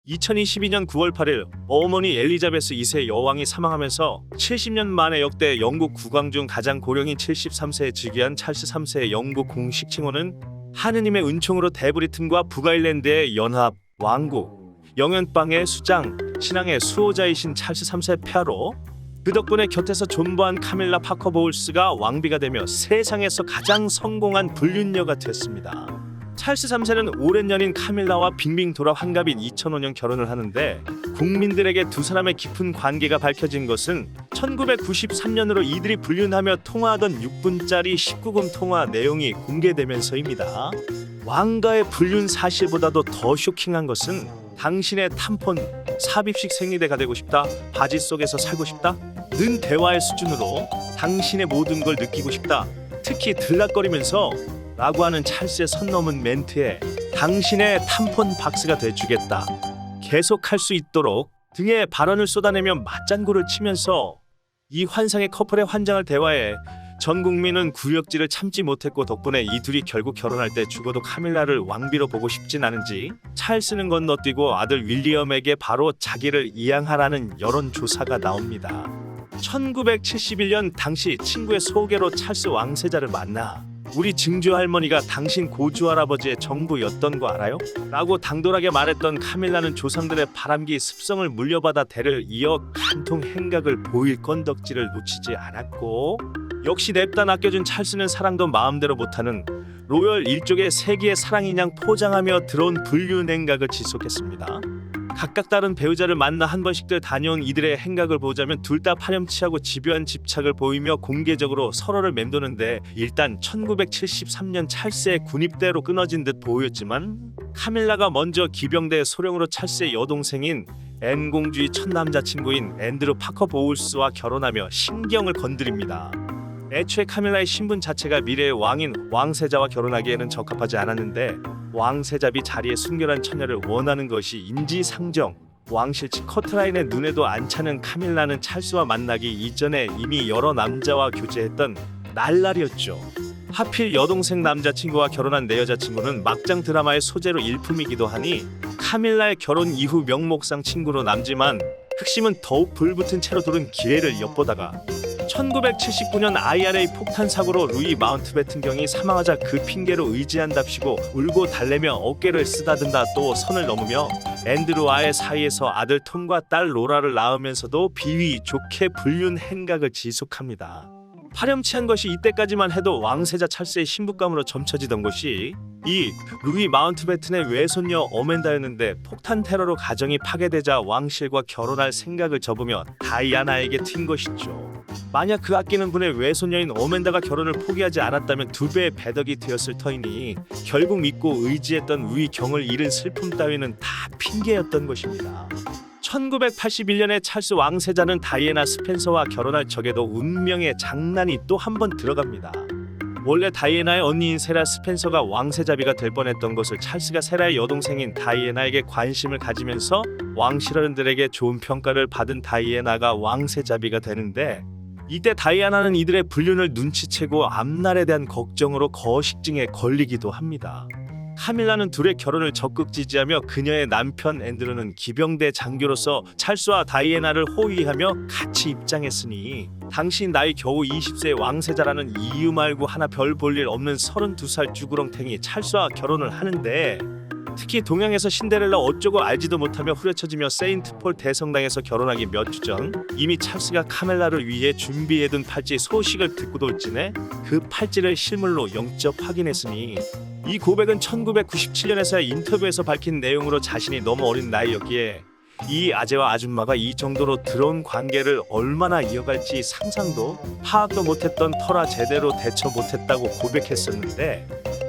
2022년 9월 8일 어머니 엘리자베스 2세 여왕이 사망하면서 70년 만에 역대 영국 국왕 중 가장 고령인 73세에 즉위한 찰스 3세의 영국 공식 칭호는 하느님의 은총으로 대브리튼과 북아일랜드의 연합, 왕국, 영연방의 수장, 신앙의 수호자이신 찰스 3세 폐하로 그 덕분에 곁에서 존버한 카밀라 파커 보울스가 왕비가 되며 세상에서 가장 성공한 불륜녀가 됐습니다. 찰스 3세는 오랜 연인 카밀라와 빙빙 돌아 환갑인 2005년 결혼을 하는데 국민들에게 두 사람의 깊은 관계가 밝혀진 것은 1993년으로 이들이 불륜하며 통화하던 6분짜리 19금 통화 내용이 공개되면서입니다. 왕가의 불륜 사실보다도 더 쇼킹한 것은 당신의 탐폰, 삽입식 생리대가 되고 싶다, 바지 속에서 살고 싶다 는 대화의 수준으로 당신의 모든 걸 느끼고 싶다, 특히 들락거리면서 라고 하는 찰스의 선 넘은 멘트에 당신의 탐폰 박스가 돼주겠다, 계속할 수 있도록 등의 발언을 쏟아내며 맞장구를 치면서 이 환상의 커플의 환장을 대화해 전 국민은 구역질을 참지 못했고 덕분에 이 둘이 결국 결혼할 때 죽어도 카밀라를 왕비로 보고 싶진 않은지 찰스는 건너뛰고 아들 윌리엄에게 바로 자기를 이양하라는 여론조사가 나옵니다. 1971년 당시 친구의 소개로 찰스 왕세자를 만나 우리 증조 할머니가 당신 고조 할아버지의 정부였던 거 알아요? 라고 당돌하게 말했던 카밀라는 조상들의 바람기 습성을 물려받아 대를 이어 간통 행각을 보일 건덕지를 놓치지 않았고 역시 냅다 낚여준 찰스는 사랑도 마음대로 못하는 로열 일족의 세기의 사랑인양 포장하며 들어온 불륜 행각을 지속했습니다. 각각 다른 배우자를 만나 한 번씩들 다녀온 이들의 행각을 보자면 둘 다 파렴치하고 집요한 집착을 보이며 공개적으로 서로를 맴도는데 일단 1973년 찰스의 군입대로 끊어진 듯 보였지만 카밀라가 먼저 기병대 소령으로 찰스의 여동생인 앤 공주의 첫 남자친구인 앤드루 파커 보울스와 결혼하며 신경을 건드립니다. 애초에 카밀라의 신분 자체가 미래의 왕인 왕세자와 결혼하기에는 적합하지 않았는데 왕세자비 자리에 순결한 처녀를 원하는 것이 인지상정, 왕실 측 커트라인의 눈에도 안 차는 카밀라는 찰스와 만나기 이전에 이미 여러 남자와 교제했던 날라리였죠. 하필 여동생 남자친구와 결혼한 내 여자친구는 막장 드라마의 소재로 일품이기도 하니 카밀라의 결혼 이후 명목상 친구로 남지만 흑심은 더욱 불붙은 채로 두른 기회를 엿보다가 1979년 IRA 폭탄 사고로 루이 마운트베튼 경이 사망하자 그 핑계로 의지한답시고 울고 달래며 어깨를 쓰다든다 또 선을 넘으며 앤드루와의 사이에서 아들 톰과 딸 로라를 낳으면서도 비위 좋게 불륜 행각을 지속합니다. 파렴치한 것이 이때까지만 해도 왕세자 찰스의 신부감으로 점쳐지던 것이 이 루이 마운트베튼의 외손녀 어멘다였는데 폭탄 테러로 가정이 파괴되자 왕실과 결혼할 생각을 접으며 다이아나에게 튄 것이죠. 만약 그 아끼는 분의 외손녀인 어멘다가 결혼을 포기하지 않았다면 두 배의 배덕이 되었을 터이니 결국 믿고 의지했던 루이 경을 잃은 슬픔 따위는 다 핑계였던 것입니다. 1981년에 찰스 왕세자는 다이애나 스펜서와 결혼할 적에도 운명의 장난이 또 한 번 들어갑니다. 원래 다이애나의 언니인 세라 스펜서가 왕세자비가 될 뻔했던 것을 찰스가 세라의 여동생인 다이애나에게 관심을 가지면서 왕실 어른들에게 좋은 평가를 받은 다이애나가 왕세자비가 되는데 이때 다이애나는 이들의 불륜을 눈치채고 앞날에 대한 걱정으로 거식증에 걸리기도 합니다. 카밀라는 둘의 결혼을 적극 지지하며 그녀의 남편 앤드루는 기병대 장교로서 찰스와 다이애나를 호위하며 같이 입장했으니 당시 나이 겨우 20세 왕세자라는 이유 말고 하나 별 볼 일 없는 32살 쭈구렁탱이 찰스와 결혼을 하는데 특히 동양에서 신데렐라 어쩌고 알지도 못하며 후려쳐지며 세인트폴 대성당에서 결혼하기 몇 주 전 이미 찰스가 카밀라를 위해 준비해둔 팔찌 소식을 듣고 돌진해 그 팔찌를 실물로 영접 확인했으니 이 고백은 1997년에서의 인터뷰에서 밝힌 내용으로 자신이 너무 어린 나이였기에 이 아재와 아줌마가 이 정도로 들어온 관계를 얼마나 이어갈지 상상도 파악도 못했던 터라 제대로 대처 못했다고 고백했었는데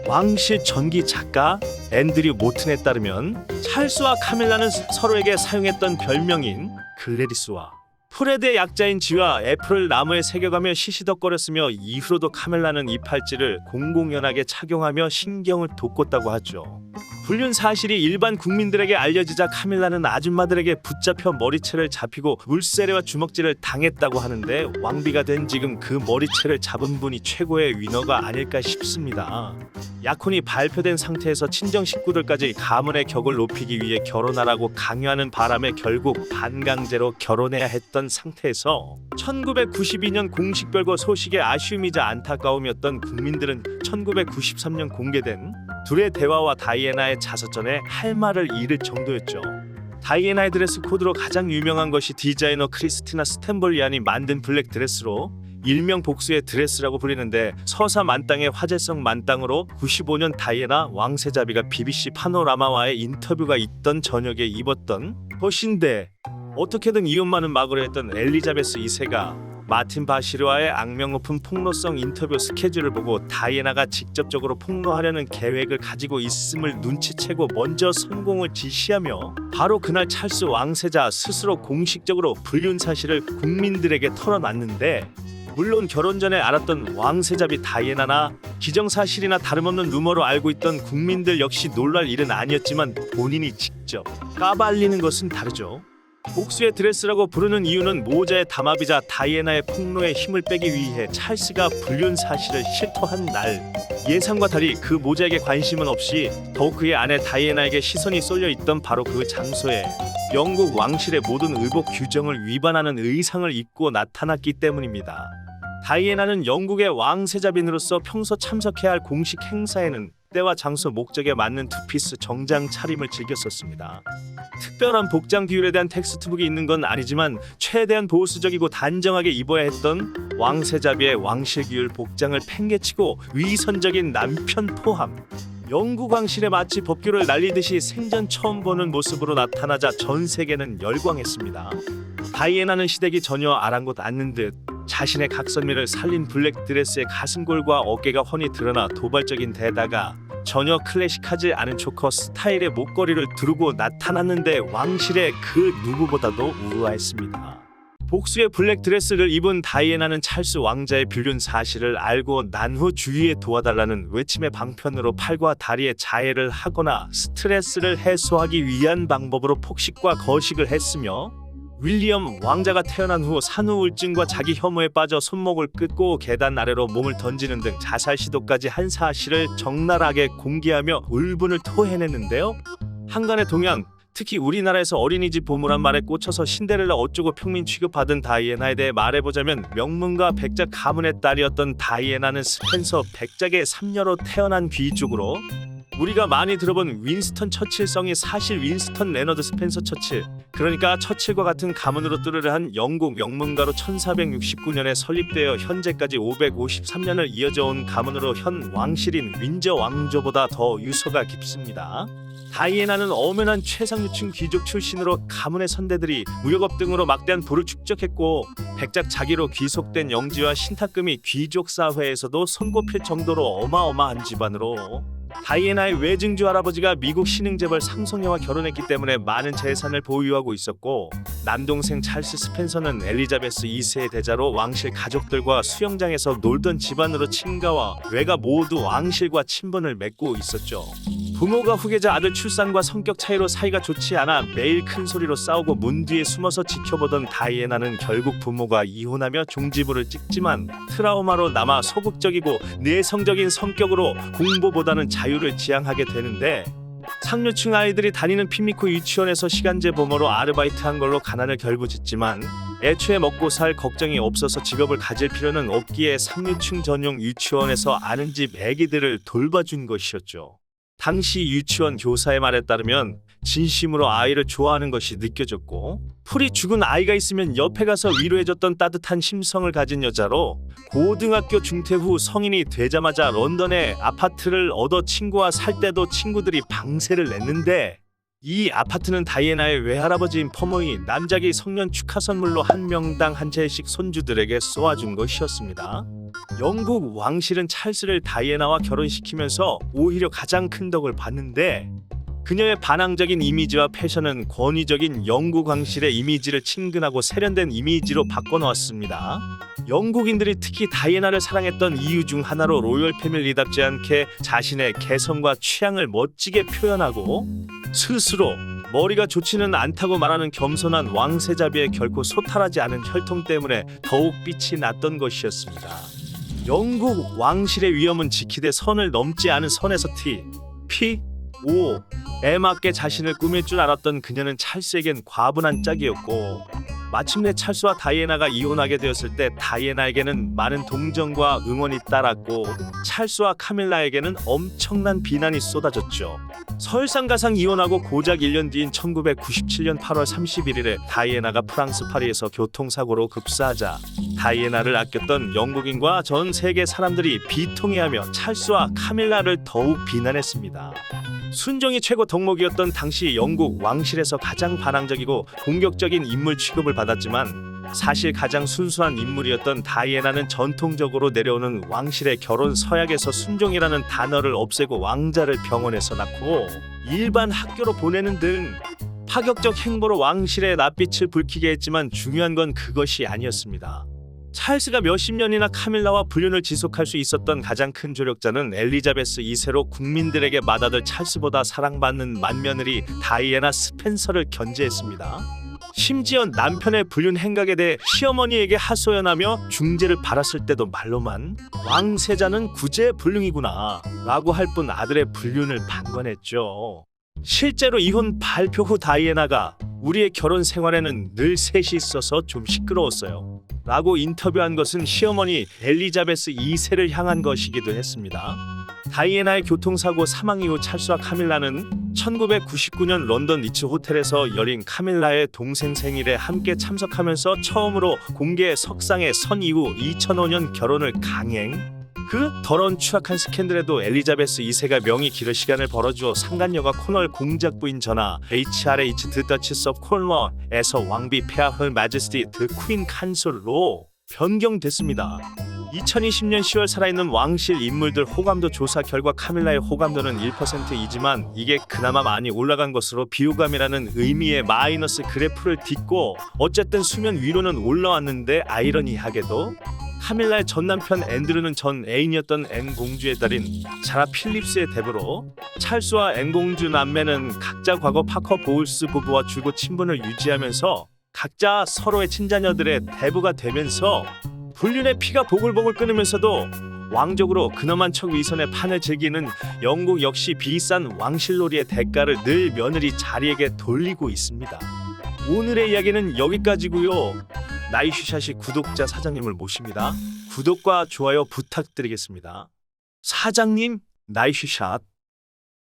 왕실 전기 작가 앤드류 모튼에 따르면 찰스와 카밀라는 서로에게 사용했던 별명인 글래디스와 프레드의 약자인 지와 애플을 나무에 새겨가며 시시덕거렸으며 이후로도 카밀라는 이 팔찌를 공공연하게 착용하며 신경을 돋궜다고 하죠. 불륜 사실이 일반 국민들에게 알려지자 카밀라는 아줌마들에게 붙잡혀 머리채를 잡히고 물세례와 주먹질을 당했다고 하는데 왕비가 된 지금 그 머리채를 잡은 분이 최고의 위너가 아닐까 싶습니다. 약혼이 발표된 상태에서 친정 식구들까지 가문의 격을 높이기 위해 결혼하라고 강요하는 바람에 결국 반강제로 결혼해야 했던 상태에서 1992년 공식 별거 소식에 아쉬움이자 안타까움이었던 국민들은 1993년 공개된 둘의 대화와 다이애나의 자서전에 할 말을 잃을 정도였죠. 다이애나의 드레스 코드로 가장 유명한 것이 디자이너 크리스티나 스탠볼리안이 만든 블랙 드레스로 일명 복수의 드레스라고 불리는데 서사 만땅의 화제성 만땅으로 95년 다이애나 왕세자비가 BBC 파노라마와의 인터뷰가 있던 저녁에 입었던 것인데 어떻게든 이 엄마는 막으려 했던 엘리자베스 2세가 마틴 바시르와의 악명 높은 폭로성 인터뷰 스케줄을 보고 다이애나가 직접적으로 폭로하려는 계획을 가지고 있음을 눈치채고 먼저 성공을 지시하며 바로 그날 찰스 왕세자 스스로 공식적으로 불륜 사실을 국민들에게 털어놨는데 물론 결혼 전에 알았던 왕세자비 다이애나나 기정사실이나 다름없는 루머로 알고 있던 국민들 역시 놀랄 일은 아니었지만 본인이 직접 까발리는 것은 다르죠. 복수의 드레스라고 부르는 이유는 모자의 담합이자 다이애나의 폭로에 힘을 빼기 위해 찰스가 불륜 사실을 실토한 날 예상과 달리 그 모자에게 관심은 없이 더욱 그의 아내 다이애나에게 시선이 쏠려 있던 바로 그 장소에 영국 왕실의 모든 의복 규정을 위반하는 의상을 입고 나타났기 때문입니다. 다이애나는 영국의 왕세자빈으로서 평소 참석해야 할 공식 행사에는 때와 장소 목적에 맞는 투피스 정장 차림을 즐겼었습니다. 특별한 복장 비율에 대한 텍스트북이 있는 건 아니지만 최대한 보수적이고 단정하게 입어야 했던 왕세자비의 왕실 규율 복장을 팽개치고 위선적인 남편 포함 영국 왕실의 마치 법규를 날리듯이 생전 처음 보는 모습으로 나타나자 전 세계는 열광했습니다. 다이애나는 시댁이 전혀 아랑곳 않는 듯 자신의 각선미를 살린 블랙 드레스의 가슴골과 어깨가 훤히 드러나 도발적인 데다가 전혀 클래식하지 않은 초커 스타일의 목걸이를 두르고 나타났는데 왕실의 그 누구보다도 우아했습니다. 복수의 블랙 드레스를 입은 다이애나는 찰스 왕자의 불륜 사실을 알고 난 후 주위에 도와달라는 외침의 방편으로 팔과 다리에 자해를 하거나 스트레스를 해소하기 위한 방법으로 폭식과 거식을 했으며 윌리엄 왕자가 태어난 후 산후우울증과 자기 혐오에 빠져 손목을 끊고 계단 아래로 몸을 던지는 등 자살 시도까지 한 사실을 적나라하게 공개하며 울분을 토해냈는데요. 한간의 동양, 특히 우리나라에서 어린이집 보물한 말에 꽂혀서 신데렐라 어쩌고 평민 취급받은 다이애나에 대해 말해보자면 명문가 백작 가문의 딸이었던 다이애나는 스펜서 백작의 3녀로 태어난 귀족으로 우리가 많이 들어본 윈스턴 처칠성이 사실 윈스턴 레너드 스펜서 처칠, 그러니까 처칠과 같은 가문으로 뜨르르한 영국 명문가로 1469년에 설립되어 현재까지 553년을 이어져 온 가문으로 현 왕실인 윈저 왕조보다 더 유서가 깊습니다. 다이애나는 엄연한 최상류층 귀족 출신으로 가문의 선대들이 무역업 등으로 막대한 부를 축적했고 백작 자기로 귀속된 영지와 신탁금이 귀족 사회에서도 손꼽힐 정도로 어마어마한 집안으로 다이애나의 외증주 할아버지가 미국 신흥재벌 상속녀와 결혼했기 때문에 많은 재산을 보유하고 있었고 남동생 찰스 스펜서는 엘리자베스 2세의 대자로 왕실 가족들과 수영장에서 놀던 집안으로 친가와 외가 모두 왕실과 친분을 맺고 있었죠. 부모가 후계자 아들 출산과 성격 차이로 사이가 좋지 않아 매일 큰 소리로 싸우고 문 뒤에 숨어서 지켜보던 다이애나는 결국 부모가 이혼하며 종지부를 찍지만 트라우마로 남아 소극적이고 내성적인 성격으로 공부보다는 자유를 지향하게 되는데 상류층 아이들이 다니는 피미코 유치원에서 시간제 보모로 아르바이트한 걸로 가난을 결부짓지만 애초에 먹고 살 걱정이 없어서 직업을 가질 필요는 없기에 상류층 전용 유치원에서 아는 집 애기들을 돌봐준 것이었죠. 당시 유치원 교사의 말에 따르면 진심으로 아이를 좋아하는 것이 느껴졌고 풀이 죽은 아이가 있으면 옆에 가서 위로해줬던 따뜻한 심성을 가진 여자로 고등학교 중퇴 후 성인이 되자마자 런던에 아파트를 얻어 친구와 살 때도 친구들이 방세를 냈는데 이 아파트는 다이애나의 외할아버지인 퍼모이 남자기 성년 축하 선물로 한 명당 한 채씩 손주들에게 쏘아준 것이었습니다. 영국 왕실은 찰스를 다이애나와 결혼시키면서 오히려 가장 큰 덕을 봤는데 그녀의 반항적인 이미지와 패션은 권위적인 영국 왕실의 이미지를 친근하고 세련된 이미지로 바꿔놓았습니다. 영국인들이 특히 다이애나를 사랑했던 이유 중 하나로 로열 패밀리답지 않게 자신의 개성과 취향을 멋지게 표현하고 스스로 머리가 좋지는 않다고 말하는 겸손한 왕세자비의 결코 소탈하지 않은 혈통 때문에 더욱 빛이 났던 것이었습니다. 영국 왕실의 위엄은 지키되 선을 넘지 않은 선에서 P.O.에 맞게 자신을 꾸밀 줄 알았던 그녀는 찰스에겐 과분한 짝이었고, 마침내 찰스와 다이애나가 이혼하게 되었을 때 다이애나에게는 많은 동정과 응원이 따랐고 찰스와 카밀라에게는 엄청난 비난이 쏟아졌죠. 설상가상 이혼하고 고작 1년 뒤인 1997년 8월 31일에 다이애나가 프랑스 파리에서 교통사고로 급사하자 다이애나를 아꼈던 영국인과 전 세계 사람들이 비통해하며 찰스와 카밀라를 더욱 비난했습니다. 순종이 최고 덕목이었던 당시 영국 왕실에서 가장 반항적이고 공격적인 인물 취급을 받았지만 사실 가장 순수한 인물이었던 다이애나는 전통적으로 내려오는 왕실의 결혼 서약에서 순종이라는 단어를 없애고 왕자를 병원에서 낳고 일반 학교로 보내는 등 파격적 행보로 왕실의 낯빛을 붉히게 했지만 중요한 건 그것이 아니었습니다. 찰스가 몇십 년이나 카밀라와 불륜을 지속할 수 있었던 가장 큰 조력자는 엘리자베스 2세로 국민들에게 맏아들 찰스보다 사랑받는 맏며느리 다이애나 스펜서를 견제했습니다. 심지어 남편의 불륜 행각에 대해 시어머니에게 하소연하며 중재를 받았을 때도 말로만 왕세자는 구제불능이구나 라고 할 뿐 아들의 불륜을 방관했죠. 실제로 이혼 발표 후 다이애나가 우리의 결혼 생활에는 늘 셋이 있어서 좀 시끄러웠어요 라고 인터뷰한 것은 시어머니 엘리자베스 2세를 향한 것이기도 했습니다. 다이애나의 교통사고 사망 이후 찰스와 카밀라는 1999년 런던 리츠 호텔에서 열린 카밀라의 동생 생일에 함께 참석하면서 처음으로 공개 석상에 선 이후 2005년 결혼을 강행. 그 더러운 추악한 스캔들에도 엘리자베스 2세가 명의 기를 시간을 벌어주어 상간녀가 코널 공작부인 전하 HRH 드 더치스 오브 콜머에서 왕비 페아흐 마제스티 드 퀸 칸솔로 변경됐습니다. 2020년 10월 살아있는 왕실 인물들 호감도 조사 결과 카밀라의 호감도는 1%이지만 이게 그나마 많이 올라간 것으로 비호감이라는 의미의 마이너스 그래프를 딛고 어쨌든 수면 위로는 올라왔는데 아이러니하게도 카밀라의 전 남편 앤드루는 전 애인이었던 앤 공주의 딸인 자라 필립스의 대부로 찰스와 앤 공주 남매는 각자 과거 파커 보울스 부부와 줄곧 친분을 유지하면서 각자 서로의 친자녀들의 대부가 되면서 불륜의 피가 보글보글 끓으면서도 왕족으로 근엄한 척 위선의 판을 즐기는 영국 역시 비싼 왕실놀이의 대가를 늘 며느리 자리에게 돌리고 있습니다. 오늘의 이야기는 여기까지고요. 나이슈샷이 구독자 사장님을 모십니다. 구독과 좋아요 부탁드리겠습니다. 사장님, 나이슈샷.